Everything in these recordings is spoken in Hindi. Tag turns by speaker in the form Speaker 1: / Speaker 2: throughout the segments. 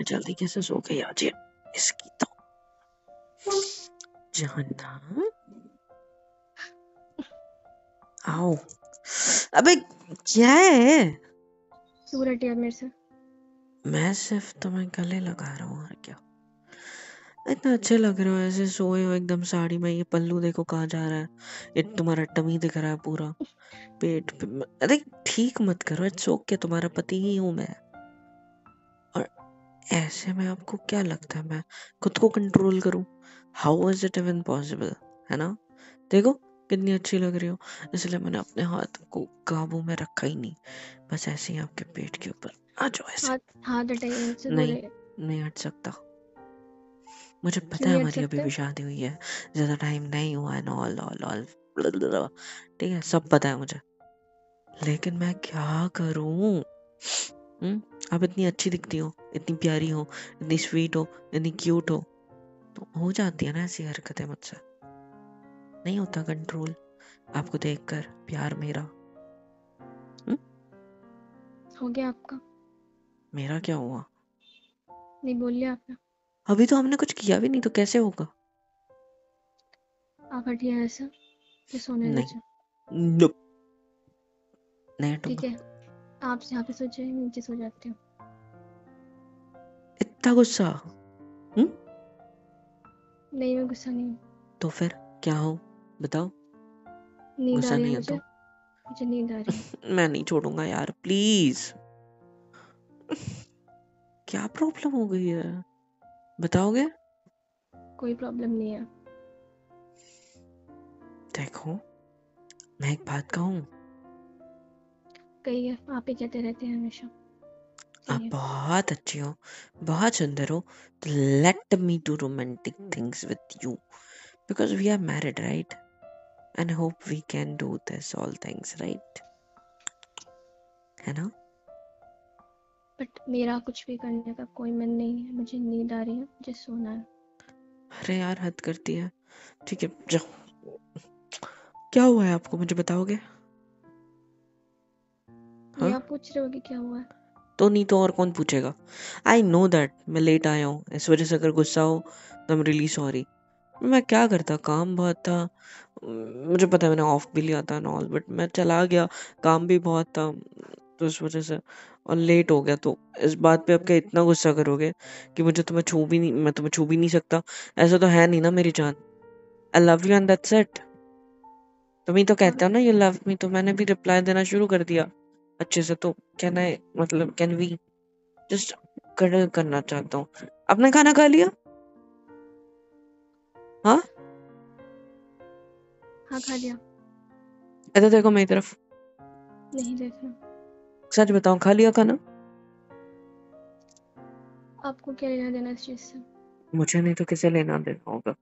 Speaker 1: जल्दी कैसे सो गई आज ये इसकी तो जानना। आओ। अबे क्या है?
Speaker 2: दूर हट यार मेरे से।
Speaker 1: मैं सिर्फ तुम्हें गले लगा रहा हूँ और क्या। इतना अच्छे लग रहे हो ऐसे सोए हो एकदम साड़ी में। ये पल्लू देखो कहाँ जा रहा है। ये तुम्हारा टमी दिख रहा है पूरा पेट अरे ठीक मत करो। इट्स ओके, तुम्हारा पति ही हूँ मैं। और ऐसे में आपको क्या लगता है मैं खुद को कंट्रोल करूं? How is it even possible? है ना? देखो कितनी अच्छी लग रही हो। इसलिए मैंने अपने हाथ को काबू में रखा ही नहीं। बस ऐसे ही आपके पेट के ऊपर आ जाओ ऐसे।
Speaker 2: हाथ हाथ हटाइए मुझसे, दूर
Speaker 1: नहीं,
Speaker 2: रहिए।
Speaker 1: नहीं हट सकता। मुझे
Speaker 2: क्यों
Speaker 1: पता है
Speaker 2: नहीं हट
Speaker 1: हमारी अभी
Speaker 2: सकते?
Speaker 1: भी शादी हुई है, ज्यादा टाइम नहीं हुआ है। ऑल ऑल ऑल ठीक है, सब पता है मुझे। लेकिन मैं क्या करूं? आप इतनी अच्छी दिखती हो, इतनी प्यारी हो, इतनी स्वीट हो, इतनी क्यूट हो, तो हो जाती है ना ऐसी हरकतें मुझसे। नहीं होता कंट्रोल आपको देखकर प्यार मेरा।
Speaker 2: हो गया आपका?
Speaker 1: मेरा क्या हुआ?
Speaker 2: नहीं बोलिए आपने।
Speaker 1: अभी तो हमने कुछ किया भी नहीं, तो कैसे होगा?
Speaker 2: आप हटिए ऐसा, मुझे सोने
Speaker 1: नहीं,
Speaker 2: दीजिए।
Speaker 1: नो, नहीं
Speaker 2: ठीक
Speaker 1: हटूंगा।
Speaker 2: है, आप यहाँ पे सो जाइए, नीचे सो जाती हूँ।
Speaker 1: इतना गुस्सा?
Speaker 2: नहीं मैं गुस्सा नहीं हूँ।
Speaker 1: तो फिर क्या हो बताओ?
Speaker 2: नींद आ
Speaker 1: गुस्सा
Speaker 2: रही है
Speaker 1: नहीं है
Speaker 2: मुझे,
Speaker 1: तो
Speaker 2: मुझे नींद आ रही है।
Speaker 1: मैं नहीं छोड़ूंगा यार, प्लीज। क्या प्रॉब्लम हो गई है बताओगे?
Speaker 2: कोई प्रॉब्लम नहीं है।
Speaker 1: देखो मैं एक बात कहूँ।
Speaker 2: कहिए, आप ही कहते रहते हैं हमेशा।
Speaker 1: आप
Speaker 2: कहिए।
Speaker 1: बहुत अच्छी हो, बहुत सुंदर हो, तो let me do romantic things with you because we are married right, and hope we can do this all things right, है ना?
Speaker 2: बट मेरा कुछ भी करने का कोई मन नहीं है, मुझे नींद आ रही है, मुझे सोना है।
Speaker 1: अरे यार हद करती है। ठीक है जाओ। क्या हुआ है आपको मुझे बताओगे?
Speaker 2: ये
Speaker 1: हाँ,
Speaker 2: आप पूछ रहे हो कि क्या हुआ है?
Speaker 1: तो नहीं तो और कौन पूछेगा? आई नो दैट मैं लेट आया हूँ, इस वजह से अगर गुस्सा हो तो आई एम रियली सॉरी। मैं क्या करता, काम बहुत था। मुझे पता है मैंने ऑफ भी लिया था ऑल, बट मैं चला गया, काम भी बहुत था, तो इस वजह से और लेट हो गया। तो इस बात पे आप क्या इतना गुस्सा करोगे कि मुझे तुम्हें छू भी नहीं, मैं तुम्हें छू भी नहीं सकता? ऐसा तो है नहीं ना मेरी जान। I love you and that's it. तुम ही तो कहते हो ना यू लव मी, तो मैंने भी रिप्लाई देना शुरू कर दिया अच्छे से। तो कैन आई मतलब कैन वी जस्ट करना चाहता हूँ। आपने खाना खा लिया? हाँ,
Speaker 2: हाँ खा लिया।
Speaker 1: इधर देखो मेरी तरफ।
Speaker 2: नहीं देख रहा।
Speaker 1: सच बताओ, खा लिया खाना?
Speaker 2: आपको क्या लेना देना इस चीज से?
Speaker 1: मुझे नहीं तो किसे लेना देना होगा?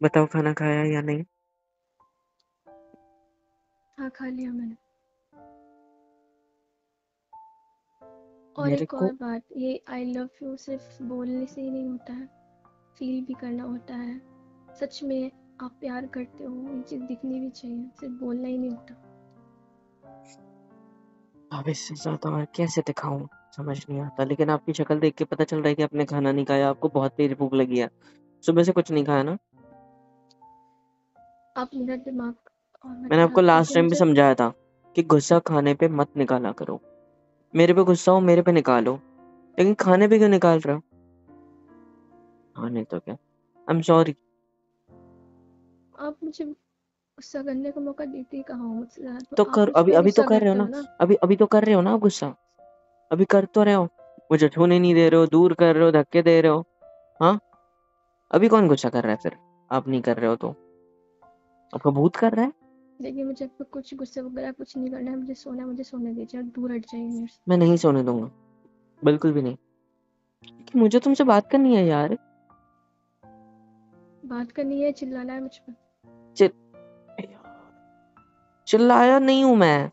Speaker 1: बताओ खाना खाया या नहीं?
Speaker 2: हाँ खा लिया मैंने। और
Speaker 1: मेरे
Speaker 2: एक
Speaker 1: को
Speaker 2: और बात, ये आई लव यू सिर्फ बोलने से ही नहीं होता है, फील भी करना होता है। सच में आप प्यार करते हो, ये चीज दिखनी भी चाहिए, सिर्फ बोलना ही नहीं होता।
Speaker 1: अब इससे ज्यादा और कैसे दिखाऊं समझ नहीं आता। लेकिन आपकी शक्ल देख के पता चल रहा है कि आपने खाना नहीं खाया, आपको बहुत तेज भूख लगी है। सुबह से कुछ नहीं खाया ना?
Speaker 2: आप मेरा दिमाग और मत
Speaker 1: मैंने आपको
Speaker 2: खराब
Speaker 1: लास्ट
Speaker 2: कीजिए
Speaker 1: टाइम भी
Speaker 2: मुझे।
Speaker 1: समझाया था कि गुस्सा खाने पे मत निकाला करो। मेरे पे गुस्सा हो मेरे पे निकालो, लेकिन खाने पे क्यों निकाल रहे हो? हाँ नहीं तो क्या। I am sorry.
Speaker 2: आप मुझे गुस्सा करने का मौका देते ही कहाँ हो मुझसे ज्यादा, तो
Speaker 1: तो
Speaker 2: आप
Speaker 1: कर,
Speaker 2: मुझ
Speaker 1: अभी
Speaker 2: पे
Speaker 1: अभी तो
Speaker 2: गुस्सा
Speaker 1: कर रहे हो
Speaker 2: करते हो
Speaker 1: ना।
Speaker 2: ना।
Speaker 1: अभी तो कर रहे हो ना आप गुस्सा। अभी कर तो रहे हो। मुझे छूने नहीं दे रहे हो, दूर कर रहे हो, धक्के दे रहे हो। हाँ, अभी कौन गुस्सा कर रहा है फिर? आप नहीं कर रहे हो तो आपका भूत कर रहा है।
Speaker 2: देखिए मुझे अब कुछ गुस्से वगैरह कुछ नहीं करना है, मुझे सोना है, मुझे सोने दीजिए और दूर हट जाइए मेरे से।
Speaker 1: मैं नहीं सोने दूंगा, बिल्कुल भी नहीं। कि मुझे तुमसे बात करनी है यार।
Speaker 2: बात करनी है, चिल्लाना है मुझ पर?
Speaker 1: चिल चिल्लाया नहीं हूं मैं,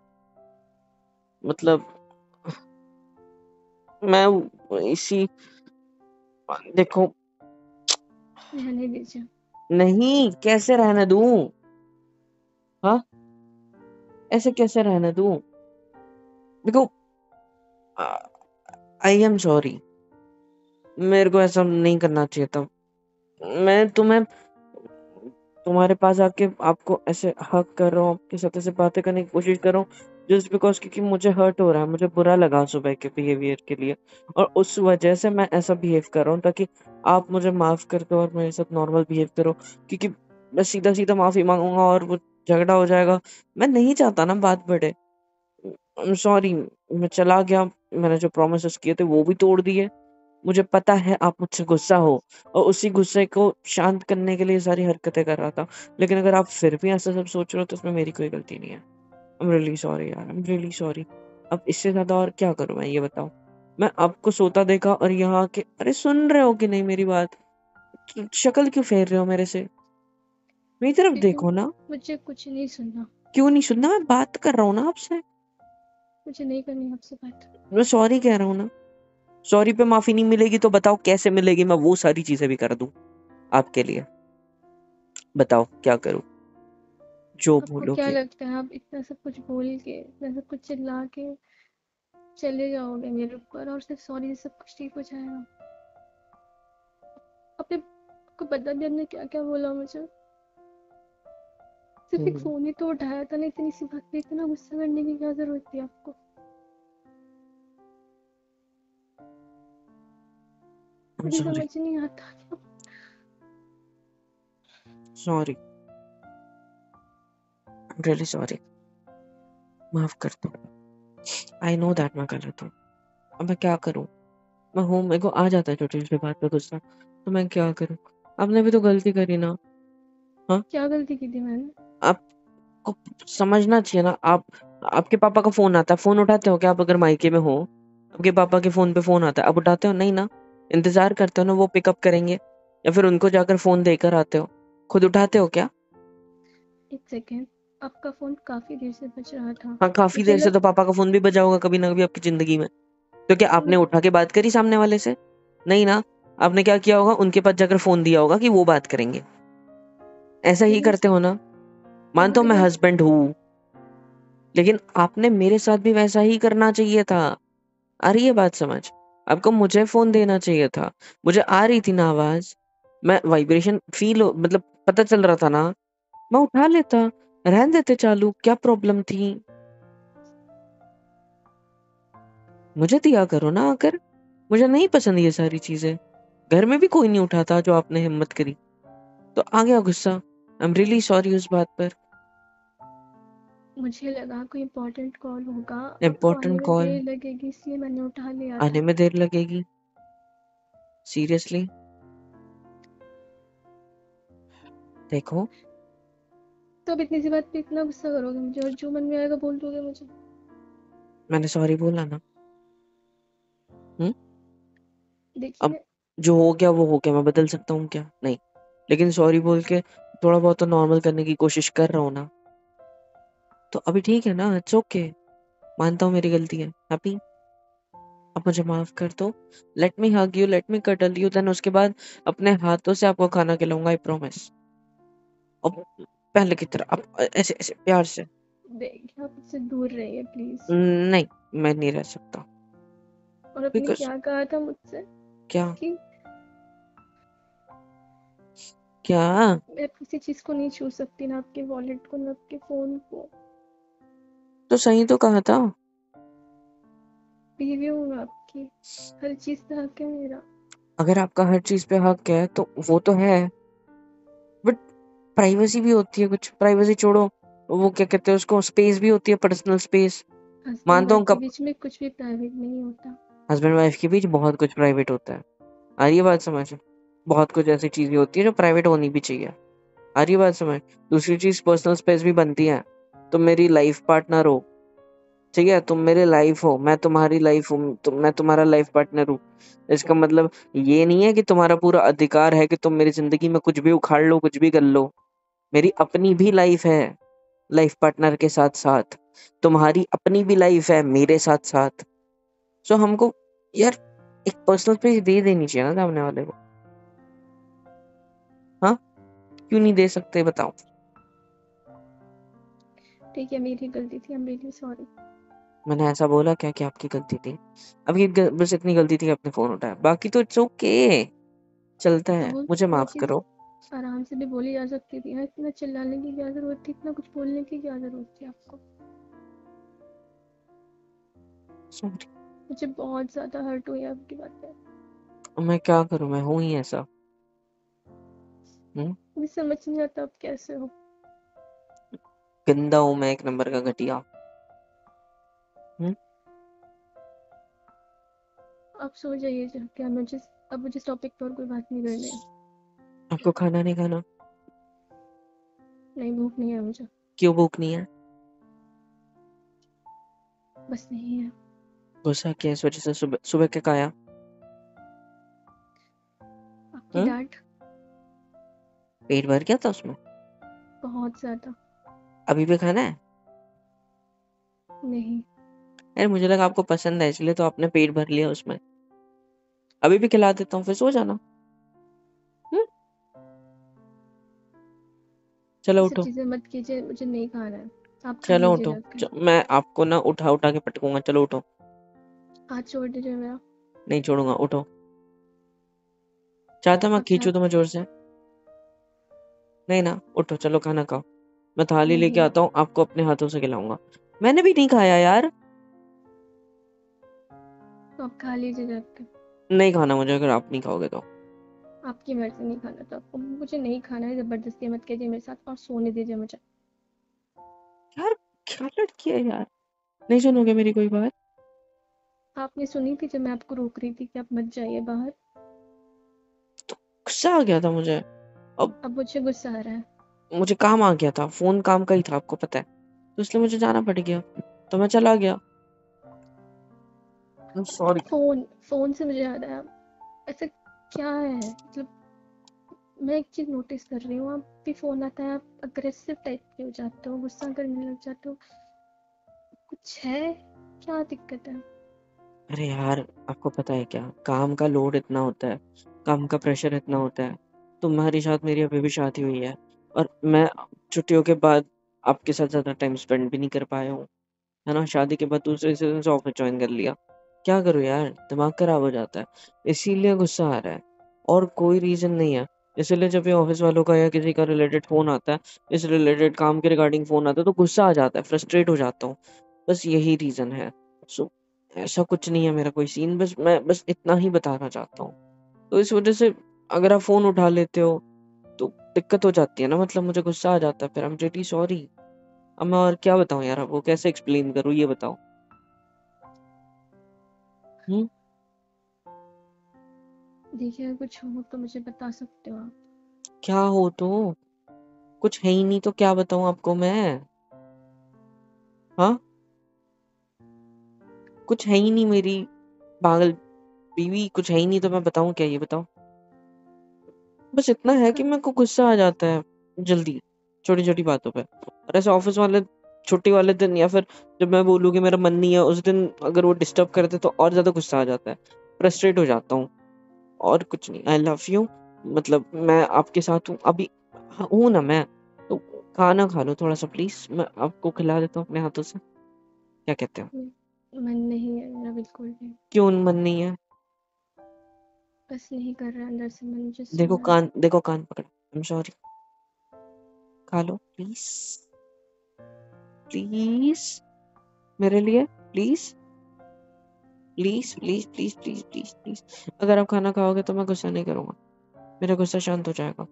Speaker 1: मतलब मैं इसी देखो।
Speaker 2: रहने दीजिए।
Speaker 1: नहीं, कैसे रहने दूं? हाँ, ऐसे कैसे रहने दूं? देखो, आई एम सॉरी, मेरे को ऐसा नहीं करना चाहिए था। मैं तुम्हें तुम्हारे पास आके आपको ऐसे हक कर रहा हूँ, आपके साथ ऐसे बातें करने की कोशिश कर रहा हूँ जस्ट बिकॉज, क्योंकि मुझे हर्ट हो रहा है, मुझे बुरा लगा सुबह के बिहेवियर के लिए, और उस वजह से मैं ऐसा बिहेव कर रहा हूँ ताकि आप मुझे माफ कर दो और मेरे साथ नॉर्मल बिहेव करो। क्योंकि मैं सीधा सीधा माफी मांगूंगा और वो झगड़ा हो जाएगा। मैं नहीं चाहता ना बात बढ़े। सॉरी, मैं चला गया। मैंने जो प्रोमिस किए थे वो भी तोड़ दिए। मुझे पता है आप मुझसे गुस्सा हो, और उसी गुस्से को शांत करने के लिए सारी हरकतें कर रहा था। लेकिन अगर आप फिर भी ऐसा सब सोच रहे हो तो उसमें मेरी कोई गलती नहीं है। आई एम रियली सॉरी यार, आई एम रियली सॉरी। अब इससे ज्यादा और क्या करूं मैं, ये बताओ। मैं आपको सोता देखा और यहाँ आके, अरे सुन रहे हो कि नहीं मेरी बात? शक्ल क्यों फेर रहे हो मेरे से? मेरी तरफ
Speaker 2: क्योंकि
Speaker 1: देखो ना।
Speaker 2: मुझे कुछ नहीं सुनना।
Speaker 1: क्यों नहीं सुनना? मैं बात कर रहा हूँ ना आपसे।
Speaker 2: मुझे नहीं करनी आपसे बात।
Speaker 1: मैं सॉरी कह रहा हूँ ना। सॉरी पे माफी नहीं मिलेगी तो बताओ कैसे मिलेगी? मैं वो सारी चीजें भी कर दूं आपके लिए। बताओ क्या करूं? जो
Speaker 2: आपको क्या
Speaker 1: बोलोगे।
Speaker 2: लगता है आप इतना सब कुछ बोल के, इतना सब कुछ चिल्ला के चले जाओगे मेरे ऊपर और सिर्फ सॉरी से सब कुछ ठीक हो जाएगा? आपने आपको पता भी हमने क्या क्या बोला मुझे? सिर्फ एक
Speaker 1: हम्म,
Speaker 2: फोन ही तो उठाया था ना, इतनी सी बात पे इतना गुस्सा करने की क्या जरूरत थी आपको?
Speaker 1: I'm
Speaker 2: मुझे
Speaker 1: sorry,
Speaker 2: समझ नहीं आता क्या।
Speaker 1: Sorry, really sorry. माफ कर दो। आई नो दैट मैं गलत हूँ। अब मैं क्या करूँ? मैं हूँ, मेरे को आ जाता है छोटी छोटी बात पे गुस्सा, तो मैं क्या करूँ? आपने भी तो गलती करी ना। हाँ,
Speaker 2: क्या गलती की थी मैंने?
Speaker 1: आपको समझना चाहिए ना। आप, आपके पापा का फोन आता है, फोन उठाते हो क्या आप? अगर मायके में हो, आपके पापा के फोन पे फोन आता है, आप उठाते हो नहीं ना? इंतजार करते हो ना वो पिकअप करेंगे, या फिर उनको जाकर फोन देकर आते हो? खुद उठाते हो क्या?
Speaker 2: एक सेकेंड, आपका फोन काफी देर से बज रहा था।
Speaker 1: हाँ, काफी
Speaker 2: मुझे
Speaker 1: देर से
Speaker 2: लग
Speaker 1: तो पापा का फोन भी बजा होगा कभी ना कभी आपकी जिंदगी में। तो क्या आपने
Speaker 2: मुझे
Speaker 1: उठा के बात करी सामने वाले से? नहीं ना। आपने क्या किया होगा? उनके पास जाकर फोन दिया होगा कि वो बात करेंगे। ऐसा ही
Speaker 2: लेकिन
Speaker 1: करते हो ना? मानता हूँ
Speaker 2: हमारे
Speaker 1: मैं
Speaker 2: घर
Speaker 1: हस्बैंड हूँ, लेकिन आपने मेरे साथ भी वैसा ही करना चाहिए था। आ रही है बात समझ? आपको मुझे फोन देना चाहिए था। मुझे आ रही थी ना आवाज, मैं वाइब्रेशन फील मतलब पता चल रहा था ना, मैं उठा लेता। रहन देते चालू, क्या प्रॉब्लम थी? मुझे दिया करो ना आकर। मुझे नहीं पसंद ये सारी चीजें। घर में भी कोई नहीं उठाता जो आपने हिम्मत करी, तो आ गया गुस्सा। आई एम रियली सॉरी उस बात पर।
Speaker 2: मुझे लगा कोई इम्पोर्टेंट कॉल होगा, आपको आने
Speaker 1: इम्पोर्टेंट
Speaker 2: में
Speaker 1: कॉल?
Speaker 2: देर लगेगी इसलिए मैंने उठा लिया
Speaker 1: आने
Speaker 2: था।
Speaker 1: में देर लगेगी? सीरियसली? देखो,
Speaker 2: तो अब इतनी सी बात पे इतना गुस्सा करोगे मुझे और जो मन में आएगा बोल दोगे मुझे?
Speaker 1: मैंने सॉरी बोला ना। हम्म। अब
Speaker 2: देखिए,
Speaker 1: जो हो गया वो हो गया, मैं बदल सकता हूँ क्या? नहीं। लेकिन सॉरी बोल के थोड़ा बहुत तो नॉर्मल करने की कोशिश कर रहा हूँ ना। तो अभी ठीक है ना, इट्स ओके। मानता हूँ मेरी गलती है। हैप्पी? आप मुझे माफ कर दो। Let me hug you, let me कटल यू, देन उसके बाद अपने हाथों से आपको खाना खिलाऊंगा, आई प्रॉमिस। अब पहले की तरह आप ऐसे ऐसे प्यार से।
Speaker 2: देखिए आप मुझसे दूर रहिए प्लीज।
Speaker 1: नहीं, मैं नहीं रह सकता।
Speaker 2: और आपने
Speaker 1: बिकॉज
Speaker 2: क्या कहा था मुझसे
Speaker 1: क्या?
Speaker 2: कि
Speaker 1: क्या?
Speaker 2: मैं किसी चीज को नहीं छू सकती, ना आपके वॉलेट को ना आपके फोन को।
Speaker 1: तो सही तो कहा था।
Speaker 2: बीवी हूँ मैं आपकी, हर चीज पे हक है मेरा।
Speaker 1: अगर आपका हर चीज पे हक है तो वो तो है, बट प्राइवेसी भी होती है कुछ। प्राइवेसी छोड़ो, वो क्या कहते हैं उसको, स्पेस भी होती है, पर्सनल स्पेस।
Speaker 2: हस्बैंड
Speaker 1: मानता
Speaker 2: वाइफ
Speaker 1: हूँ
Speaker 2: के
Speaker 1: कब
Speaker 2: बीच में कुछ भी प्राइवेट नहीं होता।
Speaker 1: हस्बैंड वाइफ के बीच बहुत कुछ प्राइवेट होता है। आ रही है बात समझ? बहुत कुछ ऐसी चीजें होती है जो प्राइवेट होनी भी चाहिए। आ रही है बात समझ? दूसरी चीज, पर्सनल स्पेस भी बनती है। तुम मेरी लाइफ पार्टनर हो, ठीक है? तुम मेरे लाइफ हो, मैं तुम्हारी लाइफ हूँ, मैं तुम्हारा लाइफ पार्टनर हूँ। इसका मतलब ये नहीं है कि तुम्हारा पूरा अधिकार है कि तुम मेरी जिंदगी में कुछ भी उखाड़ लो, कुछ भी कर लो। मेरी अपनी भी लाइफ है, लाइफ पार्टनर के साथ साथ। तुम्हारी अपनी भी लाइफ है मेरे साथ साथ। सो हमको यार एक पर्सनल स्पेस दे देनी चाहिए ना सामने वाले को। हाँ, क्यों नहीं दे सकते बताओ?
Speaker 2: ठीक है, मेरी गलती थी, आई एम रियली सॉरी।
Speaker 1: मैंने ऐसा बोला क्या कि आपकी गलती थी? अभी बस इतनी गलती थी कि आपने फोन उठाया, बाकी तो इट्स ओके, चलता है,
Speaker 2: अब
Speaker 1: मुझे
Speaker 2: वो
Speaker 1: माफ
Speaker 2: चीज़
Speaker 1: करो।
Speaker 2: आराम से भी बोली जा सकती थी। हाँ, इतना चिल्लाने की क्या ज़रूरत थी, इतना कुछ बोलने की क्या ज़रूरत थी आपको?
Speaker 1: सॉरी।
Speaker 2: मुझे बहुत ज़्यादा हर्ट हुई आपकी बातें।
Speaker 1: मैं क्या करूं, मैं हूं ही ऐसा। हम्म।
Speaker 2: मुझे समझ नहीं आता आप कैसे हो।
Speaker 1: गंदा हूं मैं, एक नंबर का घटिया। हम्म।
Speaker 2: आप सो जाइए जाके, अब मुझे इस टॉपिक पर और कोई बात नहीं करनी है।
Speaker 1: आपको खाना नहीं खाना?
Speaker 2: नहीं, भूख नहीं है मुझे।
Speaker 1: क्यों भूख नहीं है?
Speaker 2: बस नहीं है।
Speaker 1: गुस्सा किया इस वजह से? सुबह सुबह क्या खाया?
Speaker 2: आपकी डांट।
Speaker 1: पेट भर गया था उसमें?
Speaker 2: बहुत ज़्यादा।
Speaker 1: अभी भी खाना है?
Speaker 2: नहीं।
Speaker 1: अरे मुझे लगा आपको पसंद है इसलिए तो आपने पेट भर लिया उसमें। अभी भी खिला देता हूँ, फिर सो जाना। हम्म। चलो
Speaker 2: ये सब
Speaker 1: उठो।
Speaker 2: चीज़ें मत कीजिए, मुझे नहीं खाना है। आप खा
Speaker 1: चलो
Speaker 2: लीजिए
Speaker 1: उठो।
Speaker 2: जाके।
Speaker 1: मैं आपको ना उठा उठा के पटकूंगा, चलो उठो।
Speaker 2: हाथ छोड़ दीजिए मेरा।
Speaker 1: नहीं छोड़ूंगा, उठो। चाहता मैं
Speaker 2: आप
Speaker 1: खींचू
Speaker 2: चाह
Speaker 1: तुम्हें जोर से? नहीं ना, उठो, चलो खाना खाओ। मैं थाली लेके
Speaker 2: नहीं,
Speaker 1: आता हूँ, आपको अपने हाथों से खिलाऊंगा। मैंने भी नहीं खाया यार।
Speaker 2: तो आप खा लीजिए जाके।
Speaker 1: नहीं खाना मुझे, अगर आप नहीं खाओगे तो।
Speaker 2: आपकी मर्जी, नहीं खाना तो आपको, मुझे नहीं खाना है। ज़बरदस्ती मत कीजिए मेरे साथ और सोने दीजिए मुझे।
Speaker 1: यार क्या लड़की है यार, नहीं सुनोगे मेरी कोई बात?
Speaker 2: आपने सुनी थी जब मैं आपको रोक रही थी कि आप मत जाइए बाहर?
Speaker 1: गुस्सा आ गया था मुझे। अब
Speaker 2: अब मुझे गुस्सा आ रहा है।
Speaker 1: मुझे काम आ गया था, फोन काम का ही था, आपको पता है, तो इसलिए मुझे जाना पड़ गया, तो मैं चला गया। सॉरी।
Speaker 2: फ़ोन फ़ोन से मुझे याद आया। ऐसा क्या है मतलब, मैं एक चीज़ नोटिस कर रही हूँ, आप भी फ़ोन आता है आप अग्रेसिव टाइप के हो जाते हो, गुस्सा करने लग जाते हो। कुछ है, क्या दिक्कत है?
Speaker 1: अरे यार, आपको पता है क्या, काम का लोड इतना होता है, काम का प्रेशर इतना होता है। तुम्हारी साथ मेरी अभी भी शादी हुई है, और मैं छुट्टियों के बाद आपके साथ ज्यादा टाइम स्पेंड भी नहीं कर पाया हूँ, है ना? शादी के बाद दूसरे दिन से ऑफिस ज्वाइन कर लिया। क्या करूँ यार, दिमाग खराब हो जाता है, इसीलिए गुस्सा आ रहा है, और कोई रीजन नहीं है। इसीलिए जब ये ऑफिस वालों का या किसी का रिलेटेड फोन आता है, इस रिलेटेड काम के रिगार्डिंग फोन आता है, तो गुस्सा आ जाता है, फ्रस्ट्रेट हो जाता हूँ। बस यही रीजन है। सो ऐसा कुछ नहीं है मेरा कोई सीन, बस मैं बस इतना ही बताना चाहता हूँ। तो इस वजह से अगर आप फोन उठा लेते हो तो दिक्कत हो जाती है ना, मतलब मुझे गुस्सा आ जाता है, फिर आई एम रियली सॉरी। अब मैं और क्या बताऊं यार, आपको कैसे एक्सप्लेन करूँ, ये बताओ। हम्म।
Speaker 2: देखिए, कुछ हो तो मुझे बता सकते हो आप।
Speaker 1: क्या हो तो? कुछ है ही नहीं तो क्या बताऊं आपको मैं? हाँ, कुछ है ही नहीं मेरी पागल बीवी, कुछ है ही नहीं तो मैं बताऊं क्या, ये बताओ। बस इतना है कि
Speaker 2: क-
Speaker 1: मेरे को गुस्सा आ जाता है जल्दी, छोटी छोटी बातों पे। और ऐसे ऑफिस वाले छुट्टी वाले दिन, या फिर जब मैं बोलूँ कि मेरा मन नहीं है उस दिन, अगर वो डिस्टर्ब करते तो और ज्यादा गुस्सा आ जाता है, फ्रस्ट्रेट हो जाता हूँ। और कुछ नहीं, आई लव यू, मतलब मैं आपके साथ हूँ अभी, हूँ ना मैं। तो खाना खा लो थोड़ा सा प्लीज, मैं आपको खिला देता हूँ अपने हाथों से, क्या कहते हो?
Speaker 2: मन नहीं है मेरा बिल्कुल भी।
Speaker 1: क्यों मन नहीं है?
Speaker 2: बस नहीं कर रहा अंदर से मन, मुझे
Speaker 1: देखो
Speaker 2: सोना है।
Speaker 1: कान, देखो कान पकड़, आई एम सॉरी, खा लो प्लीज, प्लीज, मेरे लिए, please, please please please please please please. अगर आप खाना खाओगे तो मैं गुस्सा नहीं करूंगा, मेरा गुस्सा शांत हो जाएगा,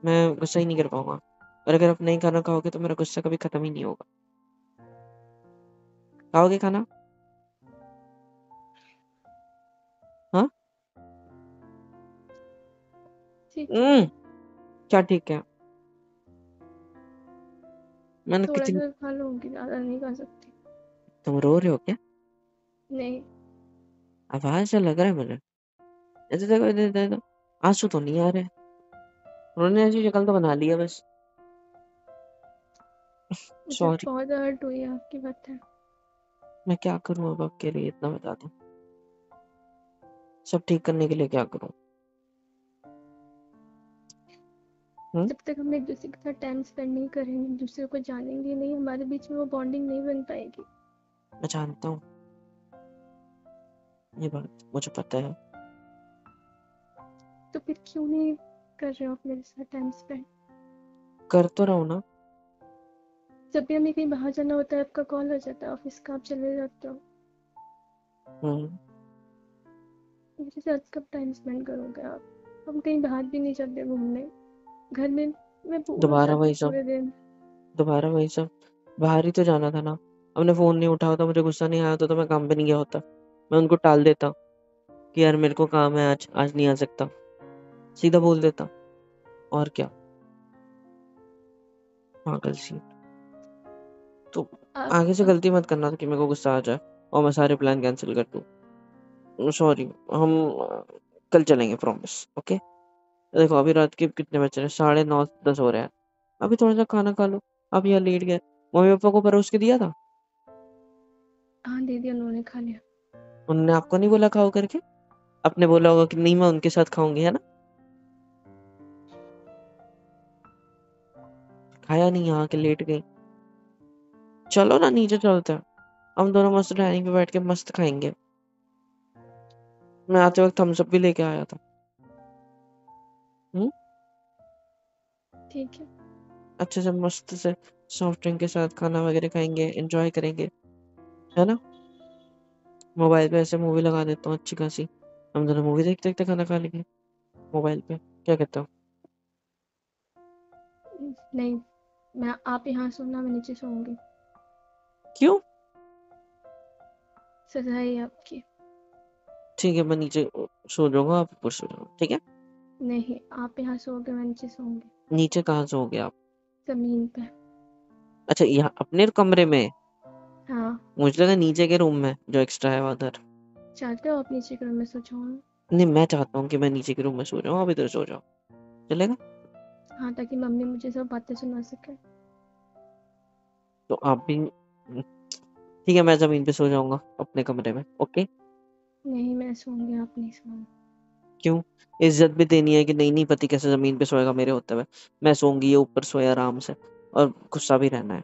Speaker 1: मैं गुस्सा ही नहीं कर पाऊंगा। और अगर आप नहीं खाना खाओगे तो मेरा गुस्सा कभी खत्म ही नहीं होगा। खाओगे खाना? हाँ।
Speaker 2: ठीक है।
Speaker 1: हम्म। क्या ठीक है? मैंने
Speaker 2: थोड़ा
Speaker 1: कितनी।
Speaker 2: सा खा लूंगी, ज़्यादा नहीं खा सकती।
Speaker 1: तुम रो रहे हो क्या?
Speaker 2: नहीं।
Speaker 1: आवाज से लग रहा है मुझे। ऐसे देखो, इधर देखो, आंसू तो नहीं आ रहे, रोने जैसी शक्ल तो बना लिया बस।
Speaker 2: मुझे
Speaker 1: सॉरी।
Speaker 2: बहुत हर्ट हुई है आपकी बातें।
Speaker 1: मैं क्या करूं अब आपके लिए, इतना बता दो, सब ठीक करने के लिए क्या करूं? हम्म।
Speaker 2: जब तक हम एक दूसरे के साथ टाइम स्पेंड नहीं करेंगे, एक दूसरे को जानेंगे नहीं, हमारे बीच में वो बॉन्डिंग नहीं बन पाएगी।
Speaker 1: मैं जानता हूँ, ये बात मुझे पता है।
Speaker 2: तो फिर क्यों नहीं कर रहे हो आप मेरे साथ टाइम स्पेंड?
Speaker 1: कर तो रहा हूँ ना।
Speaker 2: जब भी हमें कहीं बाहर जाना होता है आपका कॉल हो जाता है ऑफिस का, आप चले जाते हो।
Speaker 1: हम्म।
Speaker 2: मेरे साथ कब टाइम स्पेंड करोगे आप? हम कहीं बाहर भी नहीं जाते घूमने। घर में मैं बोर हो
Speaker 1: दोबारा
Speaker 2: जाती
Speaker 1: वही
Speaker 2: हूँ
Speaker 1: सब,
Speaker 2: पूरे दिन।
Speaker 1: दोबारा वही सब। बाहर ही तो जाना था ना। हमने फोन नहीं उठा होता, मुझे गुस्सा नहीं आया होता तो मैं काम पे नहीं गया होता। मैं उनको टाल देता कि यार मेरे को काम है, आज आज नहीं आ सकता, सीधा बोल देता। और क्या, पागल सी। तो
Speaker 2: आप
Speaker 1: आगे से गलती मत करना कि मेरे को गुस्सा आ जाए और मैं सारे प्लान कैंसिल कर दूं। सॉरी। हम कल चलेंगे, प्रॉमिस। ओके। देखो अभी रात के कितने बज रहे हैं, 9:30 10 हो रहे हैं। अभी थोड़ा सा खाना खा लो। आप यहाँ लेट गए, मम्मी पापा को परोस के दिया था?
Speaker 2: हाँ दे दिया, उन्होंने खा लिया।
Speaker 1: उन्होंने आपको नहीं बोला खाओ करके? आपने बोला होगा कि नहीं मैं उनके साथ खाऊंगी, है ना? खाया नहीं, यहाँ के लेट गई। चलो ना नीचे चलते हैं, हम दोनों मस्त डाइनिंग पे बैठ के मस्त खाएंगे। मैं आते वक्त थम्स अप भी लेके आया था। हम्म।
Speaker 2: ठीक है।
Speaker 1: अच्छे से मस्त से सॉफ्ट ड्रिंक के साथ खाना वगैरह खाएंगे, एंजॉय करेंगे, है ना? मोबाइल पे ऐसे मूवी लगा देता हूँ अच्छी खासी, हम दोनों मूवी देखते देखते खाना खा लेंगे मोबाइल पे। क्या कहते हो?
Speaker 2: नहीं, मैं आप यहाँ सोना, मैं नीचे सोऊंगी।
Speaker 1: क्यों?
Speaker 2: सजा है ये आपकी।
Speaker 1: ठीक है, मैं नीचे सो जाऊंगा, आप ऊपर सो जाओ, ठीक है?
Speaker 2: नहीं, आप यहाँ सोओगे, मैं नीचे सोऊंगी।
Speaker 1: नीचे कहाँ सोओगे आप?
Speaker 2: जमीन पे।
Speaker 1: अच्छा, यहाँ अपने कमरे में?
Speaker 2: हाँ।
Speaker 1: मुझे लगा नीचे के रूम में जो एक्स्ट्रा है उधर।
Speaker 2: चाहते हो आप नीचे के रूम में सो जाओ?
Speaker 1: नहीं, मैं चाहता हूँ कि मैं नीचे के रूम में सो जाऊँ, आप इधर सो जाओ, चलेगा?
Speaker 2: हाँ, ताकि मम्मी मुझे सब बातें सुना सके।
Speaker 1: तो आप भी ठीक है, मैं जमीन पे सो जाऊंगा अपने कमरे में, ओके?
Speaker 2: नहीं, मैं सोऊंगी, आप नहीं सोना।
Speaker 1: क्यों? इज्जत भी देनी है कि नहीं? नहीं, पति कैसे जमीन पे सोएगा मेरे होते हुए? मैं सोऊंगी, ये ऊपर सोए आराम से, और गुस्सा भी रहना है,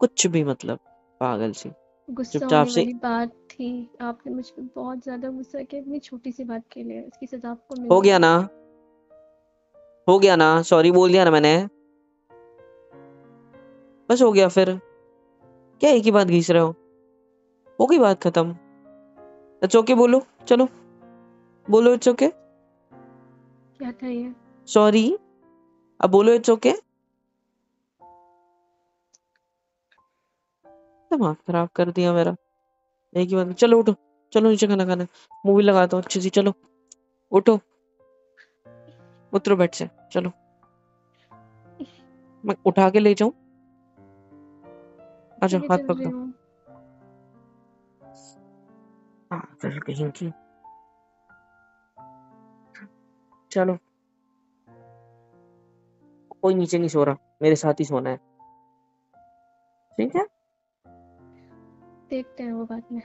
Speaker 1: कुछ भी मतलब, पागल सी।
Speaker 2: गुस्सा
Speaker 1: चुपचाप
Speaker 2: होने
Speaker 1: से।
Speaker 2: वाली बात थी। आपने मुझ पे बहुत ज्यादा गुस्सा किया इतनी छोटी सी बात के लिए, इसकी सजा आपको
Speaker 1: हो
Speaker 2: मिलनी
Speaker 1: गया
Speaker 2: है।
Speaker 1: ना, हो गया ना, सॉरी बोल दिया ना मैंने, बस हो गया फिर। क्या एक ही बात घीस रहे हो? हो गई बात खत्म। इट्स ओके, बोलो, चलो बोलो, इट्स ओके।
Speaker 2: क्या था ये?
Speaker 1: सॉरी, अब बोलो इट्स ओके। दिमाग खराब कर दिया मेरा, एक ही बात में। चलो उठो, चलो नीचे खाना खाना, मूवी लगाता हूँ अच्छी सी, चलो उठो, उतरो बेड से, चलो। मैं उठा के ले जाऊं? आजा,
Speaker 2: ठीक है,
Speaker 1: हाथ
Speaker 2: चल रही
Speaker 1: पकड़ो।
Speaker 2: हूँ।
Speaker 1: हाँ, चल कहीं की। चलो, कोई नीचे नहीं सो रहा, मेरे साथ ही सोना है, ठीक है?
Speaker 2: देखते हैं वो बाद में।